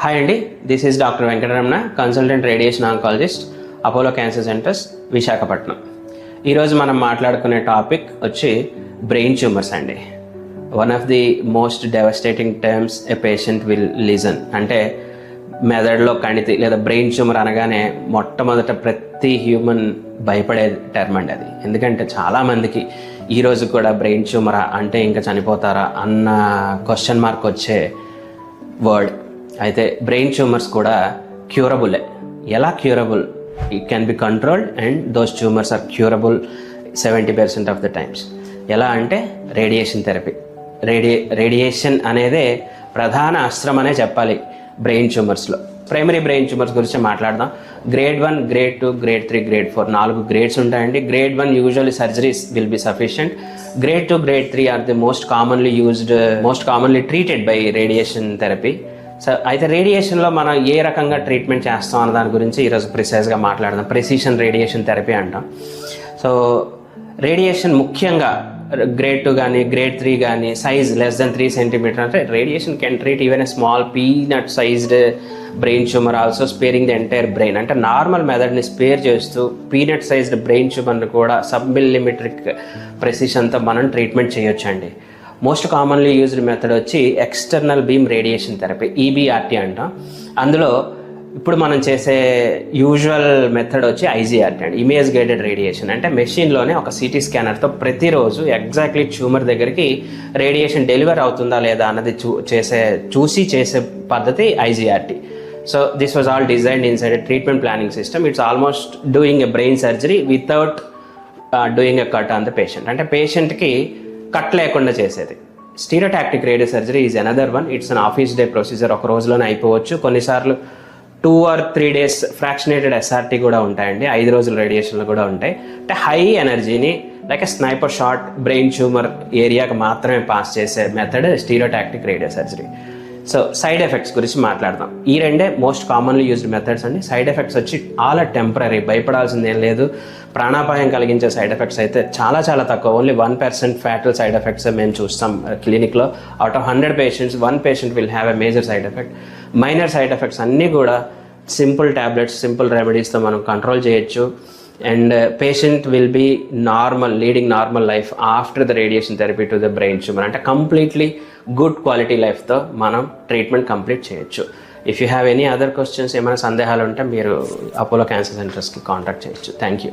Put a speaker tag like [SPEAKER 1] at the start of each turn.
[SPEAKER 1] Hi అండి, this is doctor Venkataramana, consultant radiation oncologist, Apollo cancer centres, Visakhapatnam. ఈరోజు మనం మాట్లాడుకునే టాపిక్ వచ్చి బ్రెయిన్ ట్యూమర్స్ అండి. One of the most devastating terms a patient will listen. అంటే మెదడులో కణితి లేదా బ్రెయిన్ ట్యూమర్ అనగానే మొట్టమొదట ప్రతి హ్యూమన్ భయపడే టర్మ్ అండి అది. ఎందుకంటే చాలామందికి ఈరోజు కూడా బ్రెయిన్ ట్యూమరా అంటే ఇంకా చనిపోతారా అన్న క్వశ్చన్ మార్క్ వచ్చే వర్డ్. అయితే బ్రెయిన్ ట్యూమర్స్ కూడా క్యూరబులే. ఎలా curable? It can be controlled and those tumours are curable 70% of the times. ఎలా అంటే రేడియేషన్ థెరపీ. రేడియేషన్ అనేదే ప్రధాన అస్త్రం అనే చెప్పాలి బ్రెయిన్ ట్యూమర్స్లో. ప్రైమరీ బ్రెయిన్ ట్యూమర్స్ గురించి మాట్లాడదాం. Grade 1, grade 2, grade 3, grade 4 4 grades ఉంటాయండి. Grade 1 usually surgeries will be sufficient. Grade 2, grade 3 are the most commonly treated by radiation therapy. So అయితే రేడియేషన్లో మనం ఏ రకంగా ట్రీట్మెంట్ చేస్తాం అన్న దాని గురించి ఈరోజు ప్రిసైజ్గా మాట్లాడదాం. ప్రెసిషన్ రేడియేషన్ థెరపీ అంటాం. సో రేడియేషన్ ముఖ్యంగా గ్రేడ్ 2 కానీ గ్రేడ్ 3 కానీ సైజ్ లెస్ దెన్ 3 cm అంటే radiation can treat even a small peanut sized brain tumour, also sparing the entire brain. అంటే నార్మల్ మెథడ్ని స్పేర్ చేస్తూ పీనట్ సైజ్డ్ బ్రెయిన్ ట్యూమర్ని కూడా సబ్-మిల్లీమీట్రిక్ ప్రెసిషన్తో మనం treatment చేయొచ్చండి. మోస్ట్ కామన్లీ యూజ్డ్ మెథడ్ వచ్చి external beam radiation therapy, ఈబీఆర్టీ అంటాం. అందులో ఇప్పుడు మనం చేసే యూజువల్ మెథడ్ వచ్చి ఐజీఆర్టీ అండి, ఇమేజ్ గైడెడ్ రేడియేషన్. అంటే మెషిన్లోనే ఒక సిటీ స్కానర్తో ప్రతిరోజు ఎగ్జాక్ట్లీ ట్యూమర్ దగ్గరికి రేడియేషన్ డెలివర్ అవుతుందా లేదా అన్నది చూసి చేసే పద్ధతి IGRT. So this was all designed inside a treatment planning system. It's almost doing a brain surgery without doing a cut on the patient. అంటే పేషెంట్కి కట్ లేకుండా చేసేది. Stereotactic radio surgery is another one. It's an office day procedure. ఒక రోజులోనే అయిపోవచ్చు. కొన్నిసార్లు 2 or 3 days ఫ్రాక్షనేటెడ్ SRT కూడా ఉంటాయండి. 5 రోజుల రేడియేషన్లు కూడా ఉంటాయి. అంటే హై ఎనర్జీని like a sniper shot brain tumour ఏరియాకి మాత్రమే పాస్ చేసే method stereotactic radio surgery. So side effects గురించి మాట్లాడదాం. ఈ రెండే మోస్ట్ కామన్లీ యూజ్డ్ మెథడ్స్ అండి. సైడ్ ఎఫెక్ట్స్ వచ్చి ఆల్ టెంపరీ, భయపడాల్సింది ఏం లేదు. ప్రాణాపాయం కలిగించే సైడ్ ఎఫెక్ట్స్ అయితే చాలా చాలా తక్కువ. ఓన్లీ 1% ఫ్యాటల్ సైడ్ ఎఫెక్ట్స్ మేము చూస్తాం క్లినిక్లో. Out of 100 patients 1 patient will have a major side effect. Minor side effects అన్నీ కూడా సింపుల్ ట్యాబ్లెట్స్, సింపుల్ రెమెడీస్తో మనం కంట్రోల్ చేయొచ్చు. And patient will be leading normal life after the radiation therapy to the brain tumour. అంటే completely good quality లైఫ్తో మనం treatment complete చేయొచ్చు. If you have any other questions, ఏమైనా సందేహాలు ఉంటే మీరు అపోలో క్యాన్సర్ సెంటర్స్కి కాంటాక్ట్ చేయొచ్చు. Thank you.